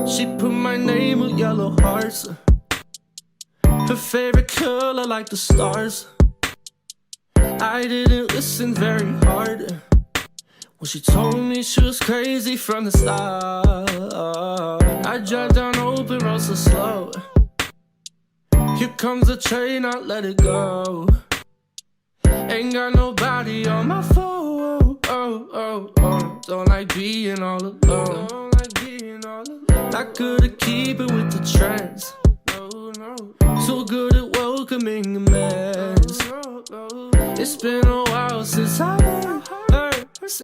She put my name with yellow hearts. Her favorite color like the stars. I didn't listen very hard when she told me she was crazy from the start. I drive down open roads so slow. Here comes the train, I let it go. Ain't got nobody on my phone. Don't like being all alone. Not good at keeping with the trends. So good at welcoming a mess. It's been a while since I